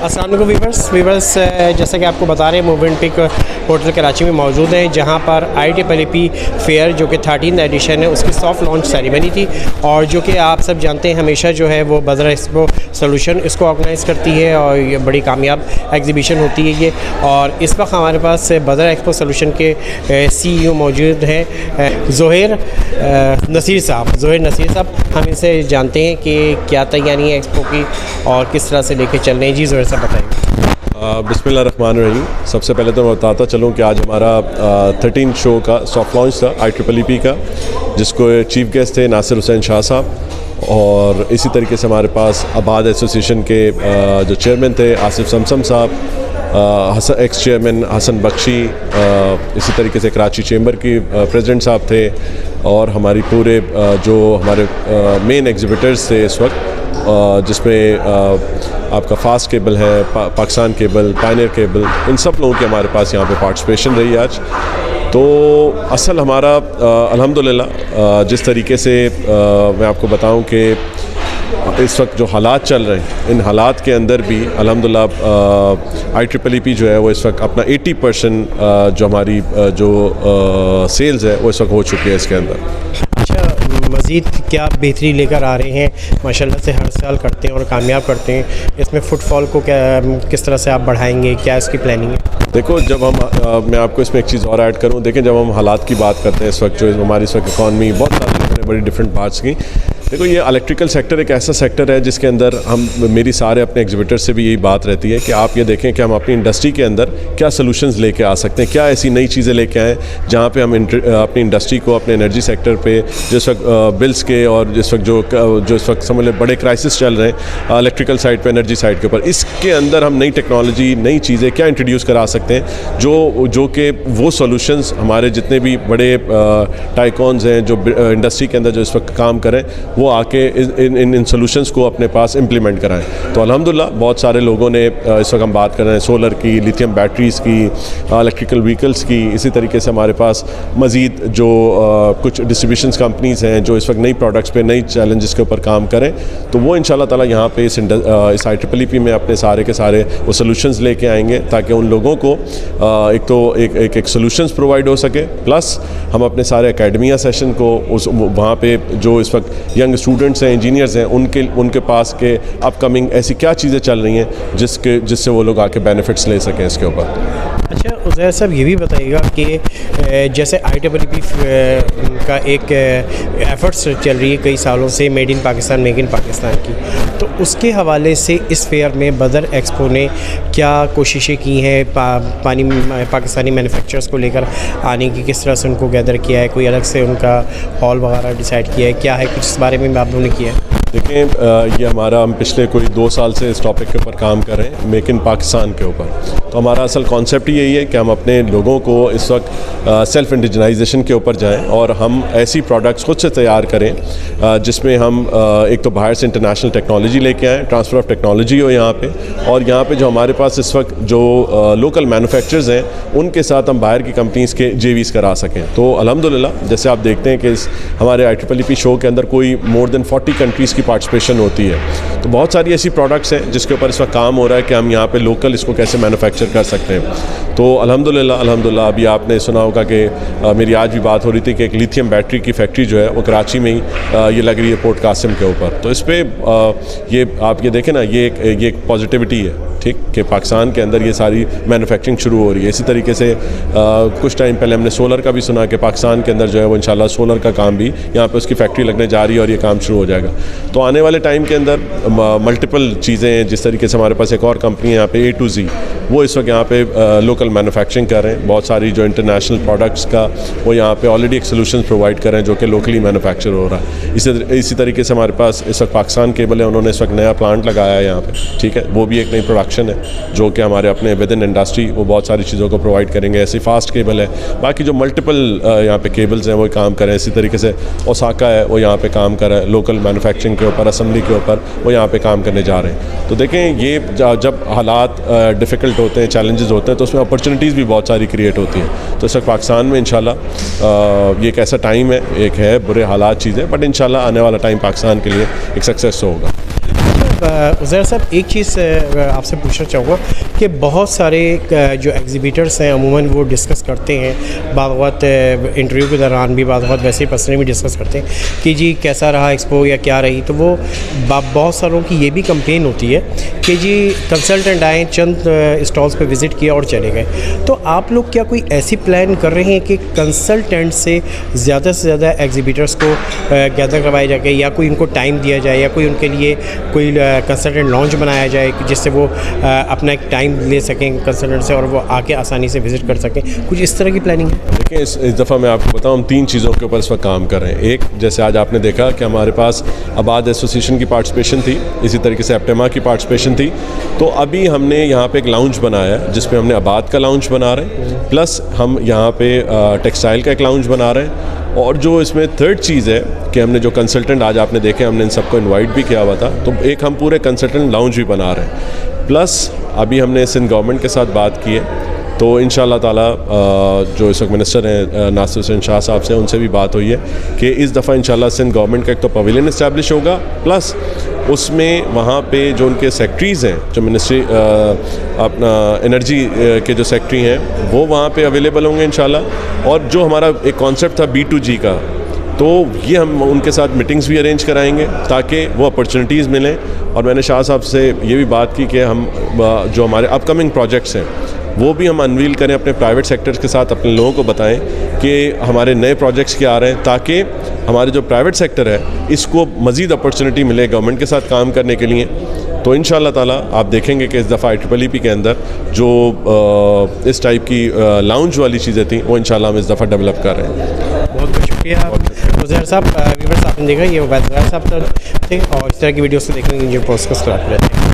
अस्सलाम वालेकुम वीवर्स, जैसा कि आपको बता रहे हैं मूवमेंट पिक होटल कराची में मौजूद हैं, जहां पर IEEE फेयर जो कि 13th एडिशन है उसकी सॉफ्ट लॉन्च सेरेमनी थी। और जो कि आप सब जानते हैं हमेशा जो है वो बदर एक्सपो सोल्यूशन इसको ऑर्गेनाइज़ करती है और ये बड़ी कामयाब एग्जीबिशन होती है ये। और इस वक्त हमारे पास बदर एक्सपो सोल्यूशन के CEO मौजूद हैं ज़ोहैर नसीर साहब। हम इनसे जानते हैं कि क्या तैयारी है एक्सपो की और किस तरह से लेके चल रहे हैं। जी ज़ोहैर साहब बताइए। बिस्मिल्लाहिर्रहमानिर्रहीम। सबसे पहले तो मैं बताता चलूँ कि आज हमारा 13 शो का सॉफ्ट लॉन्च था IEEE का, जिसको चीफ गेस्ट थे नासिर हुसैन शाह साहब। और इसी तरीके से हमारे पास आबाद एसोसिएशन के जो चेयरमैन थे आसिफ समसम साहब, एक्स चेयरमैन हसन बख्शी, इसी तरीके से कराची चेंबर की प्रेसिडेंट साहब थे। और हमारी पूरे जो हमारे मेन एग्जिबिटर्स थे इस वक्त, जिसमें आपका फास्ट केबल है, पाकिस्तान केबल, पायनियर केबल, इन सब लोगों की हमारे पास यहाँ पे पार्टिसिपेशन रही आज। तो असल हमारा अल्हम्दुलिल्लाह जिस तरीके से मैं आपको बताऊं कि इस वक्त जो हालात चल रहे हैं, इन हालात के अंदर भी अल्हम्दुलिल्लाह IEEE जो है वो इस वक्त अपना 80% जो हमारी जो सेल्स है वो इस वक्त हो चुकी है इसके अंदर। अच्छा, मज़ीद क्या बेहतरी लेकर आ रहे हैं? माशाल्लाह से हर साल करते हैं और कामयाब करते हैं। इसमें फुटफॉल को क्या किस तरह से आप बढ़ाएंगे, क्या इसकी प्लानिंग है? देखो, जब हम मैं आपको इसमें एक चीज़ और ऐड करूं, देखें जब हम हालात की बात करते हैं इस वक्त जो हमारी इस वक्त इकॉनमी बहुत सारी बड़ी डिफरेंट पार्ट्स की, देखो ये इलेक्ट्रिकल सेक्टर एक ऐसा सेक्टर है जिसके अंदर मेरी सारे अपने एग्जिबिटर से भी यही बात रहती है कि आप ये देखें कि हम अपनी इंडस्ट्री के अंदर क्या सॉल्यूशंस लेके आ सकते हैं, क्या ऐसी नई चीज़ें लेके आएँ जहाँ पे हम अपनी इंडस्ट्री को अपने एनर्जी सेक्टर पे जिस वक्त बिल्स के और जिस वक्त जो इस वक्त समझ लें बड़े क्राइसिस चल रहे हैं इलेक्ट्रिकल साइड पे, एनर्जी साइड के ऊपर, इसके अंदर हम नई टेक्नोलॉजी, नई चीज़ें क्या इंट्रोड्यूस करा सकते हैं जो कि वो सॉल्यूशंस हमारे जितने भी बड़े टाइकॉन्स हैं जो इंडस्ट्री के अंदर जो इस वक्त काम करें वो आके इन सॉल्यूशंस को अपने पास इम्प्लीमेंट कराएं। तो अल्हम्दुलिल्लाह बहुत सारे लोगों ने इस वक्त हम बात कर रहे हैं सोलर की, लिथियम बैटरीज़ की, इलेक्ट्रिकल व्हीकल्स की। इसी तरीके से हमारे पास मज़ीद जो कुछ डिस्ट्रीब्यूशन कंपनीज़ हैं जो इस वक्त नई प्रोडक्ट्स पे, नई चैलेंजेस के ऊपर काम करें, तो वो इंशाल्लाह ताला यहाँ पे इस IEEE में अपने सारे के सारे वो सॉल्यूशंस लेके आएंगे ताकि उन लोगों को एक सॉल्यूशंस प्रोवाइड हो सके। प्लस हम अपने सारे एकेडमिया सेशन को वहाँ पे जो इस वक्त यंग स्टूडेंट्स हैं, इंजीनियर्स हैं, उनके पास के अपकमिंग ऐसी क्या चीज़ें चल रही हैं जिससे वो लोग आके बेनिफिट्स ले सकें इसके ऊपर। अच्छा उज़ैर साहब, ये भी बताइएगा कि जैसे IEEE का एक एफ़र्ट्स चल रही है कई सालों से made in Pakistan, make in Pakistan की, तो उसके हवाले से इस फेयर में बदर एक्सपो ने क्या कोशिशें की हैं पाकिस्तानी मैन्युफैक्चरर्स को लेकर आने की? किस तरह से उनको गैदर किया है? कोई अलग से उनका हॉल वगैरह डिसाइड किया है? क्या है कुछ इस बारे में आप लोगों ने किया है? देखें, ये हमारा हम पिछले कोई 2 साल से इस टॉपिक के ऊपर काम कर रहे हैं, मेक इन पाकिस्तान के ऊपर। तो हमारा असल कॉन्सेप्ट ही यही है कि हम अपने लोगों को इस वक्त सेल्फ इंडिजनाइजेशन के ऊपर जाएं और हम ऐसी प्रोडक्ट्स खुद से तैयार करें जिसमें हम एक तो बाहर से इंटरनेशनल टेक्नोलॉजी लेके आएँ, ट्रांसफ़र ऑफ टेक्नोलॉजी हो यहाँ पे, और यहाँ पे जो हमारे पास इस वक्त जो लोकल मैन्युफैक्चरर्स हैं उनके साथ हम बाहर की कंपनीज़ के JVs करा सकें। तो अल्हम्दुलिल्लाह जैसे आप देखते हैं कि हमारे IEEE शो के अंदर कोई मोर देन 40 कंट्रीज़ की पार्टिसिपेशन होती है। तो बहुत सारी ऐसी प्रोडक्ट्स हैं जिसके ऊपर इस वक्त काम हो रहा है कि हम यहाँ पे लोकल इसको कैसे मैन्युफैक्चर कर सकते हैं। तो अल्हम्दुलिल्लाह अभी आपने सुना होगा कि मेरी आज भी बात हो रही थी कि एक लिथियम बैटरी की फैक्ट्री जो है वो कराची में ही ये लग रही है पोर्ट कासिम के ऊपर। तो इस पर ये आप ये देखें ना, ये एक पॉजिटिविटी है, ठीक, कि पाकिस्तान के अंदर ये सारी मैन्युफैक्चरिंग शुरू हो रही है। इसी तरीके से कुछ टाइम पहले हमने सोलर का भी सुना कि पाकिस्तान के अंदर जो है वो इंशाल्लाह सोलर का काम भी यहाँ पे उसकी फैक्ट्री लगने जा रही है और ये काम शुरू हो जाएगा। तो आने वाले टाइम के अंदर मल्टीपल चीज़ें, जिस तरीके से हमारे पास एक और कंपनी है यहाँ पे A to Z, वो इस वक्त यहाँ पे लोकल मैन्युफैक्चरिंग कर रहे हैं। बहुत सारी जो इंटरनेशनल प्रोडक्ट्स का वो यहाँ पे ऑलरेडी एक सोल्यूशन प्रोवाइड कर रहे हैं जो कि लोकली मैन्युफैक्चर हो रहा है। इसी तरीके से हमारे पास इस वक्त पाकिस्तान केबल है, उन्होंने इस वक्त नया प्लांट लगाया है यहाँ पे, ठीक है। वो भी एक नई प्रोडक्शन है जो कि हमारे अपने विद इन इंडस्ट्री वो बहुत सारी चीज़ों को प्रोवाइड करेंगे। ऐसी फास्ट केबल है, बाकी जो मल्टीपल यहाँ पे केबल्स हैं वो काम कर रहे हैं। इसी तरीके से ओसाका है, वो यहाँ पे काम कर रहा है लोकल मैन्युफैक्चरिंग के ऊपर, असेंबली के ऊपर वो यहाँ पे काम करने जा रहे हैं। तो देखें, ये जब हालात डिफ़िकल्ट होते हैं, चैलेंजेस होते हैं, तो उसमें अपॉर्चुनिटीज़ भी बहुत सारी क्रिएट होती हैं। तो इस वक्त पाकिस्तान में इंशाल्लाह ये एक ऐसा टाइम है, एक है बुरे हालात चीज़ें, बट इंशाल्लाह आने वाला टाइम पाकिस्तान के लिए एक सक्सेस होगा। उज़ैर साहब, एक चीज़ आपसे पूछना चाहूँगा कि बहुत सारे जो एग्ज़िबिटर्स हैं अमूमन वो डिस्कस करते हैं, बाद वक्त इंटरव्यू के दौरान भी, बाद वक्त वैसे ही पर्सनली भी डिस्कस करते हैं कि जी कैसा रहा एक्सपो या क्या रही। तो वो बहुत सारों की ये भी कंप्लेन होती है कि जी कंसल्टेंट आए, चंद स्टॉल्स पे विज़िट किया और चले गए। तो आप लोग क्या कोई ऐसी प्लान कर रहे हैं कि कंसल्टेंट से ज़्यादा एग्ज़िबिटर्स को गैदर करवाया जाए, या कोई उनको टाइम दिया जाए, या कोई उनके लिए कोई कंसल्टेंट लॉन्च बनाया जाए जिससे वो अपना एक टाइम ले सकें कंसल्टेंट से और वो आके आसानी से विज़िट कर सकें? कुछ इस तरह की प्लानिंग है? देखिए, इस दफ़ा मैं आपको बताऊँ, हम 3 चीज़ों के ऊपर इस वक्त काम कर रहे हैं। एक, जैसे आज आपने देखा कि हमारे पास आबाद एसोसिएशन की पार्टिसिपेशन थी, इसी तरीके से एप्टेमा की पार्टिसिपेशन थी। तो अभी हमने यहाँ पे एक लाउंज बनाया है जिसमें हमने आबाद का लाउंज बना रहे हैं, प्लस हम यहाँ पे टेक्सटाइल का एक लाउंज बना रहे हैं। और जो इसमें थर्ड चीज़ है कि हमने जो कंसल्टेंट आज आपने देखे, हमने इन सबको इनवाइट भी किया हुआ था, तो एक हम पूरे कंसल्टेंट लाउंज भी बना रहे हैं। प्लस अभी हमने सिंध गवर्नमेंट के साथ बात की है, तो इंशाल्लाह ताला जो इस वक्त मिनिस्टर हैं नासिर हुसैन शाह साहब से, उनसे भी बात हुई है कि इस दफ़ा इंशाल्लाह सिंध गवर्नमेंट का एक तो पवेलियन इस्टेब्लिश होगा, प्लस उसमें वहाँ पे जो उनके सेक्रेटरीज़ हैं, जो मिनिस्ट्री अपना एनर्जी के जो सेक्रेटरी हैं, वो वहाँ पे अवेलेबल होंगे इंशाल्लाह। और जो हमारा एक कॉन्सेप्ट था B2G का, तो ये हम उनके साथ मीटिंग्स भी अरेंज कराएंगे ताकि वो अपॉर्चुनिटीज़ मिलें। और मैंने शाह साहब से ये भी बात की कि हम जो हमारे अपकमिंग प्रोजेक्ट्स हैं वो भी हम अनवील करें, अपने प्राइवेट सेक्टर्स के साथ अपने लोगों को बताएं कि हमारे नए प्रोजेक्ट्स क्या आ रहे हैं, ताकि हमारे जो प्राइवेट सेक्टर है इसको मज़ीद अपॉर्चुनिटी मिले गवर्नमेंट के साथ काम करने के लिए। तो इंशाल्लाह ताला आप देखेंगे कि इस दफ़ा IEEE के अंदर जो इस टाइप की लाउंज वाली चीज़ें थी वो इंशाल्लाह हम इस दफ़ा डेवलप कर रहे हैं। बहुत बहुत शुक्रिया उज़ैर साहब। व्यूअर्स, आपने देखा ये उबैद साहब थे और इस तरह की वीडियोस को देखने के लिए पोस्ट करते रहते हैं।